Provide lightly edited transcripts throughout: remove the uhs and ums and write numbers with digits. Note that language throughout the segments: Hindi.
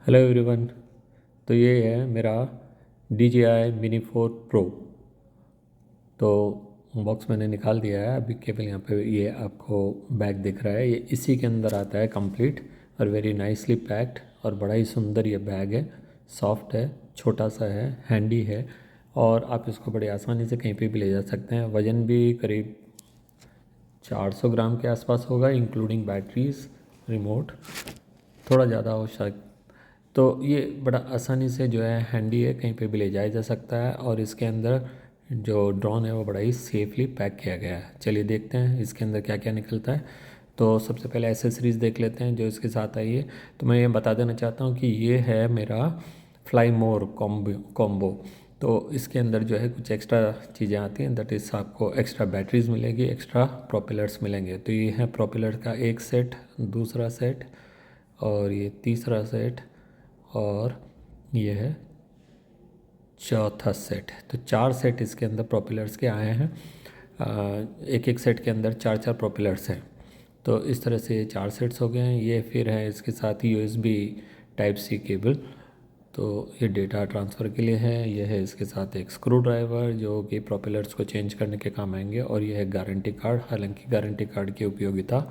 Hello everyone. तो ये है मेरा DJI Mini 4 Pro। तो बॉक्स मैंने निकाल दिया है अभी, केवल यहाँ पे ये आपको बैग दिख रहा है। ये इसी के अंदर आता है कंप्लीट और वेरी नाइसली पैक्ड, और बड़ा ही सुंदर ये बैग है। सॉफ्ट है, छोटा सा है, हैंडी है, और आप इसको बड़ी आसानी से कहीं पे भी ले जा सकते हैं। वज़न भी करीब 400 ग्राम के आसपास होगा, इंक्लूडिंग बैटरीज, रिमोट थोड़ा ज़्यादा हो शायद। तो ये बड़ा आसानी से जो है हैंडी है, कहीं पे भी ले जाया जा सकता है। और इसके अंदर जो ड्रोन है वो बड़ा ही सेफली पैक किया गया है। चलिए देखते हैं इसके अंदर क्या क्या निकलता है। तो सबसे पहले एसेसरीज़ देख लेते हैं जो इसके साथ आई है। तो मैं ये बता देना चाहता हूँ कि ये है मेरा फ्लाई मोर कॉम्बो। तो इसके अंदर जो है कुछ एक्स्ट्रा चीज़ें आती हैं, दैट इज़ आपको एक्स्ट्रा बैटरीज मिलेगी, एक्स्ट्रा प्रोपेलर्स मिलेंगे। तो ये है प्रोपेलर का एक सेट, दूसरा सेट, और ये तीसरा सेट, और ये है चौथा सेट। तो 4 सेट इसके अंदर प्रोपेलर्स के आए हैं। एक एक सेट के अंदर 4 4 प्रोपेलर्स हैं। तो इस तरह से ये 4 सेट्स हो गए हैं। ये फिर है इसके साथ USB टाइप सी केबल, तो ये डेटा ट्रांसफ़र के लिए है। ये है इसके साथ एक स्क्रू ड्राइवर जो कि प्रोपेलर्स को चेंज करने के काम आएंगे, और ये है गारंटी कार्ड। हालांकि गारंटी कार्ड की उपयोगिता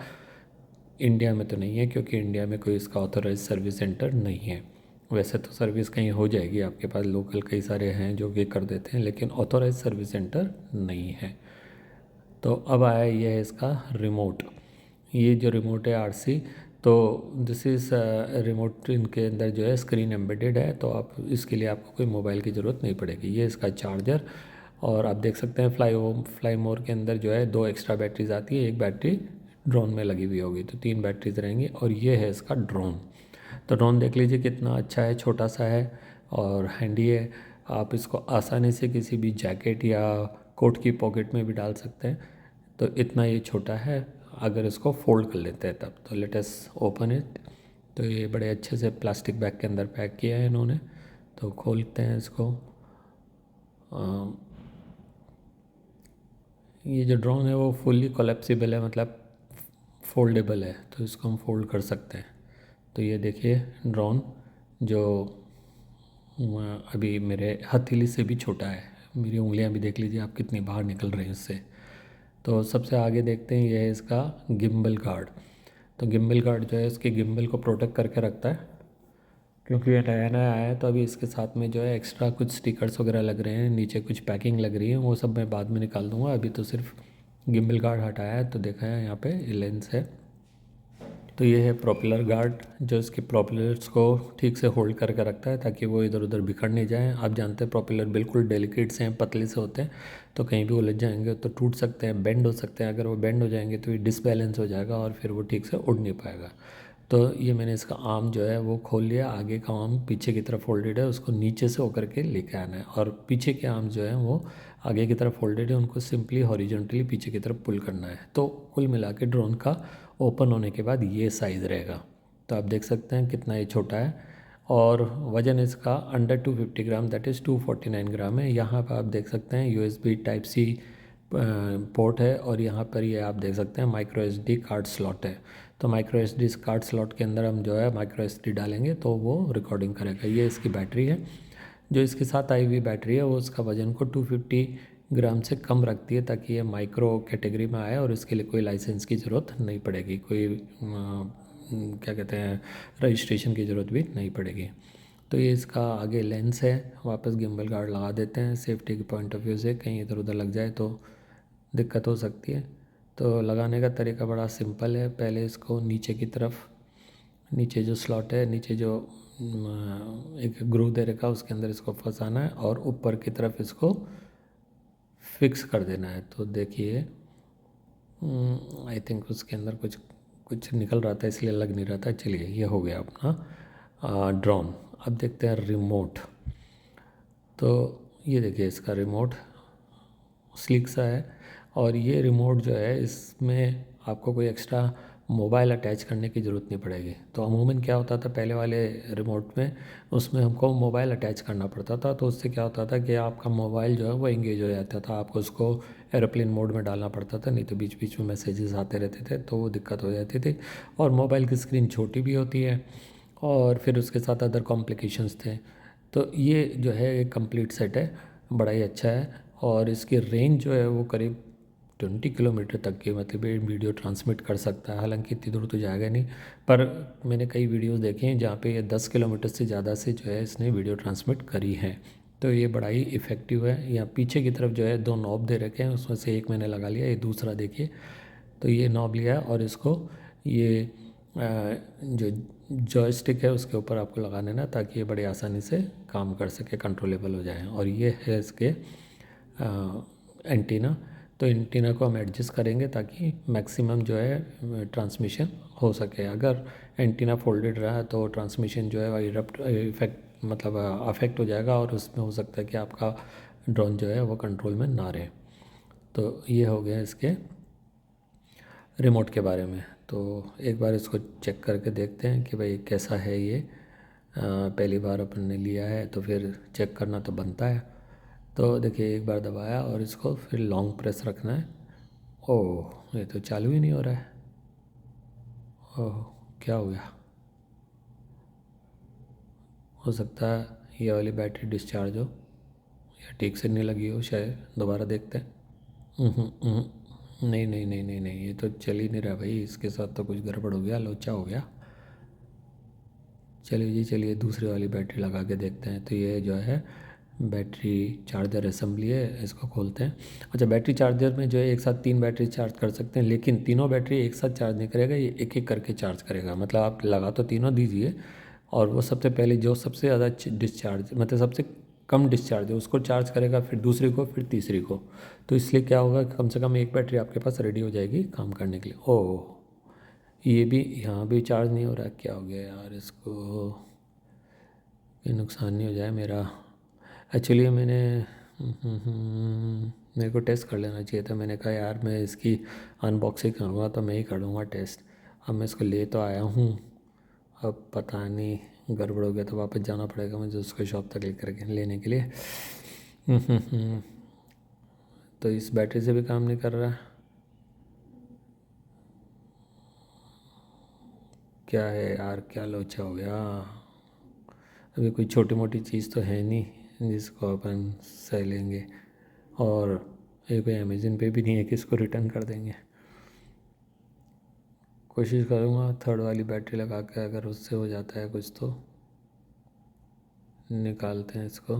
इंडिया में तो नहीं है, क्योंकि इंडिया में कोई इसका ऑथराइज सर्विस सेंटर नहीं है। वैसे तो सर्विस कहीं हो जाएगी, आपके पास लोकल कई सारे हैं जो कि कर देते हैं, लेकिन ऑथराइज सर्विस सेंटर नहीं है। तो अब आया ये है इसका रिमोट। ये जो रिमोट है RC, तो दिस इज़ रिमोट, इनके अंदर जो है स्क्रीन एम्बेडेड है, तो आप इसके लिए आपको कोई मोबाइल की ज़रूरत नहीं पड़ेगी। ये इसका चार्जर, और आप देख सकते हैं फ्लाई मोर के अंदर जो है 2 एक्स्ट्रा बैटरीज आती है। एक बैटरी ड्रोन में लगी हुई होगी, तो 3 बैटरीज रहेंगी। और ये है इसका ड्रोन। तो ड्रोन देख लीजिए कितना अच्छा है, छोटा सा है और हैंडी है। आप इसको आसानी से किसी भी जैकेट या कोट की पॉकेट में भी डाल सकते हैं। तो इतना ये छोटा है, अगर इसको फोल्ड कर लेते हैं तब। तो लेट अस ओपन इट। तो ये बड़े अच्छे से प्लास्टिक बैग के अंदर पैक किया है इन्होंने। तो खोलते हैं इसको। ये जो ड्रोन है वो फुल्ली कोलैप्सिबल है, मतलब फोल्डेबल है, तो इसको हम फोल्ड कर सकते हैं। तो ये देखिए ड्रोन, जो अभी मेरे हथेली से भी छोटा है। मेरी उंगलियां भी देख लीजिए आप कितनी बाहर निकल रही हैं इससे। तो सबसे आगे देखते हैं, ये है इसका गिम्बल गार्ड। तो गिम्बल गार्ड जो है इसके गिम्बल को प्रोटेक्ट करके रखता है, क्योंकि ये नया नया आया है। तो अभी इसके साथ में जो है एक्स्ट्रा कुछ स्टिकर्स वगैरह लग रहे हैं, नीचे कुछ पैकिंग लग रही है, वो सब मैं बाद में निकाल दूंगा। अभी तो सिर्फ गिम्बल गार्ड हटाया है। तो देखा है यहाँ पे लेंस है। तो ये है प्रोपेलर गार्ड, जो इसके प्रोपेलर्स को ठीक से होल्ड करके रखता है ताकि वो इधर उधर बिखर नहीं जाए। आप जानते हैं प्रोपेलर बिल्कुल डेलिकेट से हैं, पतले से होते हैं, तो कहीं भी उलझ जाएंगे तो टूट सकते हैं, बेंड हो सकते हैं। अगर वो बेंड हो जाएंगे तो ये डिसबैलेंस हो जाएगा और फिर वो ठीक से उड़ नहीं पाएगा। तो ये मैंने इसका आर्म जो है वो खोल लिया। आगे का आर्म पीछे की तरफ फोल्डेड है, उसको नीचे से होकर के लेके आना है, और पीछे के आर्म जो है वो आगे की तरफ फोल्डेड है, उनको सिंपली हॉरिजॉन्टली पीछे की तरफ पुल करना है। तो कुल मिला के ड्रोन का ओपन होने के बाद ये साइज़ रहेगा। तो आप देख सकते हैं कितना ये छोटा है, और वज़न इसका अंडर 250 ग्राम, दैट इज़ 249 ग्राम है। यहाँ पर आप देख सकते हैं USB टाइप सी पोर्ट है, और यहाँ पर ये आप देख सकते हैं माइक्रो SD कार्ड स्लॉट है। तो माइक्रो SD कार्ड स्लॉट के अंदर हम जो है माइक्रो SD डालेंगे तो वो रिकॉर्डिंग करेगा। ये इसकी बैटरी है। जो इसके साथ आई हुई बैटरी है वो उसका वज़न को 250 ग्राम से कम रखती है, ताकि ये माइक्रो कैटेगरी में आए और इसके लिए कोई लाइसेंस की ज़रूरत नहीं पड़ेगी, कोई क्या कहते हैं रजिस्ट्रेशन की ज़रूरत भी नहीं पड़ेगी। तो ये इसका आगे लेंस है। वापस गिम्बल गार्ड लगा देते हैं सेफ्टी के पॉइंट ऑफ व्यू से, कहीं इधर उधर लग जाए तो दिक्कत हो सकती है। तो लगाने का तरीका बड़ा सिंपल है। पहले इसको नीचे की तरफ, नीचे जो स्लॉट है, नीचे जो एक ग्रू दे रखा है उसके अंदर इसको फंसाना है, और ऊपर की तरफ इसको फिक्स कर देना है। तो देखिए आई थिंक उसके अंदर कुछ कुछ निकल रहा था इसलिए लग नहीं रहा था। चलिए ये हो गया अपना ड्रोन। अब देखते हैं रिमोट। तो ये देखिए इसका रिमोट स्लिक सा है, और ये रिमोट जो है इसमें आपको कोई एक्स्ट्रा मोबाइल अटैच करने की ज़रूरत नहीं पड़ेगी। तो अमूमन क्या होता था पहले वाले रिमोट में, उसमें हमको मोबाइल अटैच करना पड़ता था। तो उससे क्या होता था कि आपका मोबाइल जो है वो एंगेज हो जाता था, आपको उसको एरोप्लेन मोड में डालना पड़ता था, नहीं तो बीच बीच में मैसेजेस आते रहते थे, तो वो दिक्कत हो जाती थी। और मोबाइल की स्क्रीन छोटी भी होती है, और फिर उसके साथ अदर कॉम्प्लिकेशंस थे। तो ये जो है एक कंप्लीट सेट है, बड़ा ही अच्छा है। और इसकी रेंज जो है वो करीब 20 किलोमीटर तक की मतलब ये वीडियो ट्रांसमिट कर सकता है। हालांकि इतनी दूर तो जाएगा नहीं, पर मैंने कई वीडियोस देखे हैं जहाँ पे ये 10 किलोमीटर से ज़्यादा से जो है इसने वीडियो ट्रांसमिट करी है। तो ये बड़ा ही इफ़ेक्टिव है। यहाँ पीछे की तरफ जो है 2 नॉब दे रखे हैं, उसमें से एक मैंने लगा लिया, ये दूसरा देखिए। तो ये नॉब लिया और इसको ये जो जॉयस्टिक है उसके ऊपर आपको लगा देना, ताकि ये बड़ी आसानी से काम कर सके, कंट्रोलेबल हो जाए। और ये है इसके एंटीना। तो एंटीना को हम एडजस्ट करेंगे ताकि मैक्सिमम जो है ट्रांसमिशन हो सके। अगर एंटीना फोल्डेड रहा तो ट्रांसमिशन जो है वह इफेक्ट मतलब अफेक्ट हो जाएगा और उसमें हो सकता है कि आपका ड्रोन जो है वो कंट्रोल में ना रहे। तो ये हो गया इसके रिमोट के बारे में। तो एक बार इसको चेक करके देखते हैं कि भाई कैसा है ये। पहली बार अपन ने लिया है तो फिर चेक करना तो बनता है। तो देखिए एक बार दबाया और इसको फिर लॉन्ग प्रेस रखना है। ओह, ये तो चालू ही नहीं हो रहा है। ओह, क्या हो गया? हो सकता है ये वाली बैटरी डिस्चार्ज हो या ठीक से नहीं लगी हो, शायद दोबारा देखते हैं। नहीं नहीं नहीं नहीं नहीं, ये तो चल ही नहीं रहा भाई, इसके साथ तो कुछ गड़बड़ हो गया, लोचा हो गया। चलिए जी, चलिए दूसरी वाली बैटरी लगा के देखते हैं। तो ये जो है बैटरी चार्जर असेंबली है, इसको खोलते हैं। अच्छा, बैटरी चार्जर में जो है एक साथ 3 बैटरी चार्ज कर सकते हैं, लेकिन तीनों बैटरी एक साथ चार्ज नहीं करेगा, ये एक एक करके चार्ज करेगा। मतलब आप लगा तो तीनों दीजिए और वो सबसे पहले जो सबसे ज़्यादा डिस्चार्ज मतलब सबसे कम डिस्चार्ज है उसको चार्ज करेगा, फिर दूसरी को, फिर तीसरी को। तो इसलिए क्या होगा, कम से कम एक बैटरी आपके पास रेडी हो जाएगी काम करने के लिए। ओह, ये भी यहाँ भी चार्ज नहीं हो रहा, क्या हो गया यार इसको? ये नुकसान नहीं हो जाए मेरा। एक्चुअली मेरे को टेस्ट कर लेना चाहिए था। मैंने कहा यार मैं इसकी अनबॉक्सिंग करूँगा तो मैं ही करूँगा टेस्ट। अब मैं इसको ले तो आया हूँ, अब पता नहीं गड़बड़ हो गया तो वापस जाना पड़ेगा मुझे उसको शॉप तक लेकर के लेने के लिए। तो इस बैटरी से भी काम नहीं कर रहा। क्या है यार, क्या लोचा हो गया? अभी कोई छोटी मोटी चीज़ तो है नहीं जिसको अपन सह लेंगे, और ये कोई अमेज़न पे भी नहीं है कि इसको रिटर्न कर देंगे। कोशिश करूँगा थर्ड वाली बैटरी लगा के, अगर उससे हो जाता है कुछ तो निकालते हैं इसको।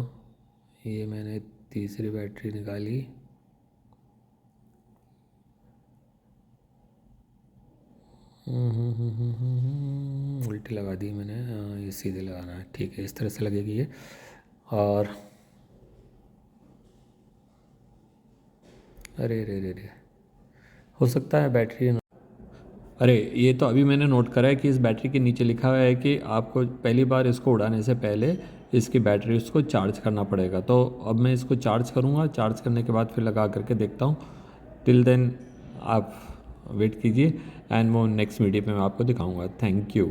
ये मैंने तीसरी बैटरी निकाली। उल्टी लगा दी मैंने। ये सीधे लगाना है, ठीक है, इस तरह से लगेगी ये। और अरे रे रे रे, हो सकता है बैटरी अरे ये तो अभी मैंने नोट करा है कि इस बैटरी के नीचे लिखा हुआ है कि आपको पहली बार इसको उड़ाने से पहले इसकी बैटरी उसको चार्ज करना पड़ेगा। तो अब मैं इसको चार्ज करूँगा, चार्ज करने के बाद फिर लगा करके देखता हूँ। टिल देन आप वेट कीजिए एंड वो नेक्स्ट वीडियो पे मैं आपको दिखाऊँगा। Thank you.